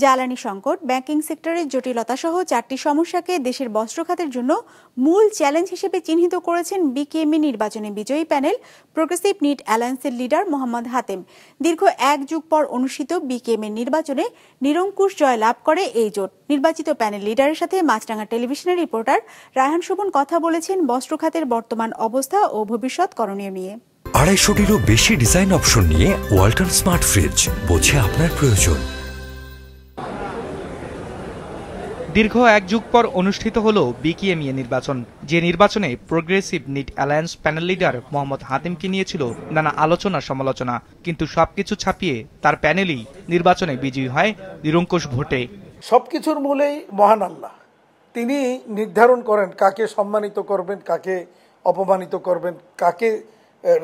জ্বালানি সংকট, ব্যাংকিং সেক্টরের জটিলতা সহ 4টি সমস্যাকে দেশের বস্ত্র খাতের জন্য মূল চ্যালেঞ্জ হিসেবে চিহ্নিত করেছেন বিকেএমই নির্বাচনে বিজয়ী প্যানেল প্রোগ্রেসিভ নিট অ্যালায়েন্সের লিডার মোহাম্মদ হাতেম। দীর্ঘ 1 যুগ পর অনুষ্ঠিত বিকেএমই নির্বাচনে নিরঙ্কুশ জয় লাভ করে এই জোট। নির্বাচিত প্যানেল লিডারের সাথে মাছরাঙা টেলিভিশনের রিপোর্টার রায়হান শোভন কথা বলেছেন বস্ত্র খাতের বর্তমান অবস্থা ও ভবিষ্যৎ করণীয় নিয়ে। 250টিরও বেশি ডিজাইন অপশন নিয়ে ওয়ালটন স্মার্ট ফ্রিজ, বোঝে আপনার প্রয়োজন। দীর্ঘ 1 যুগ পর অনুষ্ঠিত হলো বিকেএমই নির্বাচন, যে নির্বাচনে progressive knit alliance panel leader Mohammad হাতেমকে নিয়েছিল নানা আলোচনা সমালোচনা, কিন্তু সবকিছু ছাপিয়ে তার প্যানেলই নির্বাচনে বিজয়ী হয় নিরঙ্কুশ ভোটে। সবকিছুর মূলেই মহান আল্লাহ, তিনি নির্ধারণ করেন কাকে সম্মানিত করবেন, কাকে অপমানিত করবেন, কাকে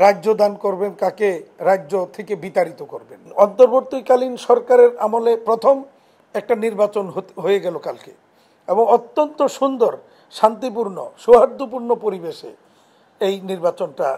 রাজ্য দান করবেন, কাকে রাজ্য থেকে বিতাড়িত করবেন। অন্তর্বর্তীকালীন সরকারের আমলে প্রথম একটা নির্বাচন হয়ে গেল কালকে, এবং অত্যন্ত সুন্দর, শান্তিপূর্ণ, সৌহার্দ্যপূর্ণ পরিবেশে এই নির্বাচনটা,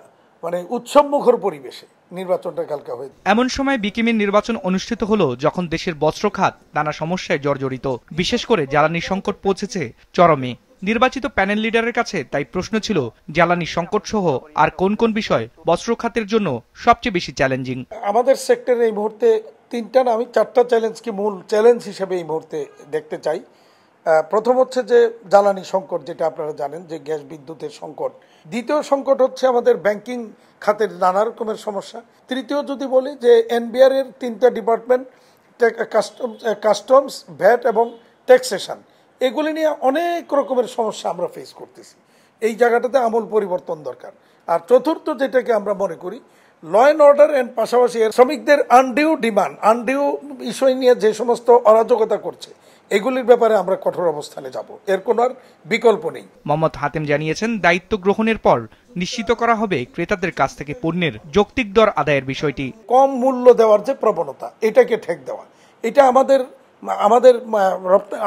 মানে উৎসবমুখর পরিবেশে নির্বাচনটা কালকে হয়েছে। এমন সময় বিকেএমই নির্বাচন অনুষ্ঠিত হলো যখন দেশের বস্ত্র খাত নানা সমস্যায় জর্জরিত, বিশেষ করে জ্বালানি সংকট পৌঁছেছে চরমে। নির্বাচিত প্যানেল লিডারের কাছে তাই প্রশ্ন ছিল, জ্বালানি সংকট সহ আর কোন কোন বিষয় বস্ত্র খাতের জন্য সবচেয়ে বেশি চ্যালেঞ্জিং। আমাদের সেক্টরে এই মুহূর্তে 3টা না, আমি 4টা চ্যালেঞ্জকে মূল চ্যালেঞ্জ হিসেবে এই মুহূর্তে দেখতে চাই। প্রথম হচ্ছে যে জ্বালানি সংকট, যেটা আপনারা জানেন যে গ্যাস বিদ্যুতের সংকট। দ্বিতীয় সংকট হচ্ছে আমাদের ব্যাংকিং খাতের নানা রকমের সমস্যা। তৃতীয় যদি বলি যে এনবিআর এর 3টা ডিপার্টমেন্ট, কাস্টমস, ভ্যাট এবং ট্যাক্সেশন, এগুলি নিয়ে অনেক রকমের সমস্যা আমরা ফেস করতেছি। এই জায়গাটাতে আমূল পরিবর্তন দরকার। আর চতুর্থ যেটাকে আমরা মনে করি ল অ্যান্ড অর্ডার এন্ড পাশাপাশি শ্রমিকদের আনডিউ ডিমান্ড, আনডিউ বিষয় নিয়ে যে সমস্ত অরাজকতা করছে, এগুলির ব্যাপারে আমরা কঠোর অবস্থানে যাব, এর কোনো আর বিকল্প নেই। মোহাম্মদ হাতেম জানিয়েছেন, দায়িত্ব গ্রহণের পর নিশ্চিত করা হবে ক্রেতাদের কাছ থেকে পণ্যের যৌক্তিক দর আদায়ের বিষয়টি। কম মূল্য দেওয়ার যে প্রবণতা, এটাকে ঠেক দেওয়া, এটা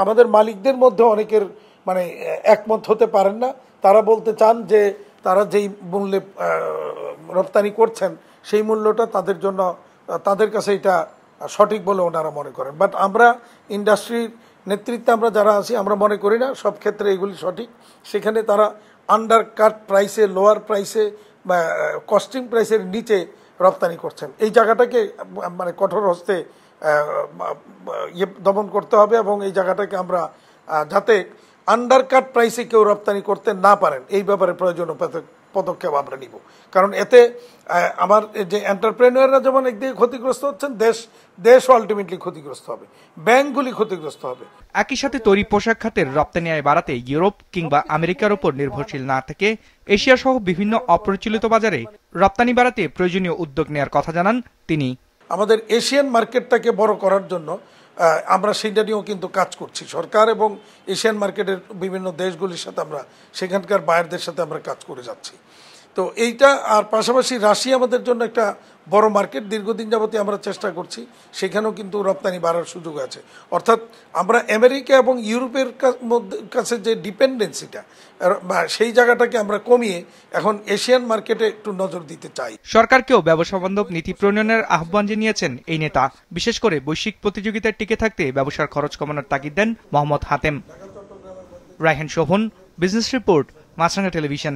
আমাদের মালিকদের মধ্যে অনেকের মানে একমত হতে পারেন না। তারা বলতে চান যে তারা যেই মূল্যে রপ্তানি করছেন সেই মূল্যটা তাদের জন্য, তাদের কাছে এটা সঠিক বলে ওনারা মনে করেন। বাট আমরা ইন্ডাস্ট্রির নেতৃত্বে আমরা যারা আছি, আমরা মনে করি না সব ক্ষেত্রে এগুলি সঠিক। সেখানে তারা আন্ডার কাট প্রাইসে, লোয়ার প্রাইসে বা কস্টিং প্রাইসের নিচে রপ্তানি করছেন। এই জায়গাটাকে মানে কঠোর হস্তে দমন করতে হবে, এবং এই জায়গাটাকে আমরা যাতে আন্ডার কাট প্রাইসে কেউ রপ্তানি করতে না পারেন, এই ব্যাপারে প্রয়োজনীয় পদক্ষেপ আমরা নিব। কারণ এতে আমার যে এন্টারপ্রেনিয়ররা যেমন একদিকে ক্ষতিগ্রস্ত হচ্ছেন, দেশ আলটিমেটলি ক্ষতিগ্রস্ত হবে, ব্যাংকগুলি ক্ষতিগ্রস্ত হবে। একই সাথে তৈরি পোশাক খাতের রপ্তানি আয় বাড়াতে ইউরোপ কিংবা আমেরিকার উপর নির্ভরশীল না থেকে এশিয়া সহ বিভিন্ন অপ্রচলিত বাজারে রপ্তানি বাড়াতে প্রয়োজনীয় উদ্যোগ নেওয়ার কথা জানান তিনি। আমাদের এশিয়ান মার্কেটটাকে বড় করার জন্য আমরা সেইটা নিয়েও কিন্তু কাজ করছি। সরকার এবং এশিয়ান মার্কেটের বিভিন্ন দেশগুলির সাথে আমরা, সেখানকার বায়ারদের সাথে আমরা কাজ করে যাচ্ছি। তো এইটা, আর পাশাপাশি রাশিয়া আমাদের জন্য একটা বড় মার্কেট, দীর্ঘদিন যাবতীয় আমরা চেষ্টা করছি, সেখানেও কিন্তু রপ্তানি বাড়ার সুযোগ আছে। অর্থাৎ আমরা আমেরিকা এবং ইউরোপের কাছে যে ডিপেন্ডেন্সিটা, সেই জায়গাটাকে আমরা কমিয়ে এখন এশিয়ান মার্কেটে একটু নজর দিতে চাই। সরকারকেও ব্যবসা বান্ধব নীতি প্রণয়নের আহ্বান জানিয়েছেন এই নেতা। বিশেষ করে বৈশ্বিক প্রতিযোগিতায় টিকে থাকতে ব্যবসার খরচ কমানোর তাগিদ দেন মোহাম্মদ হাতেম। রায়হান শোভন, বিজনেস রিপোর্ট, মাছরাঙা টেলিভিশন।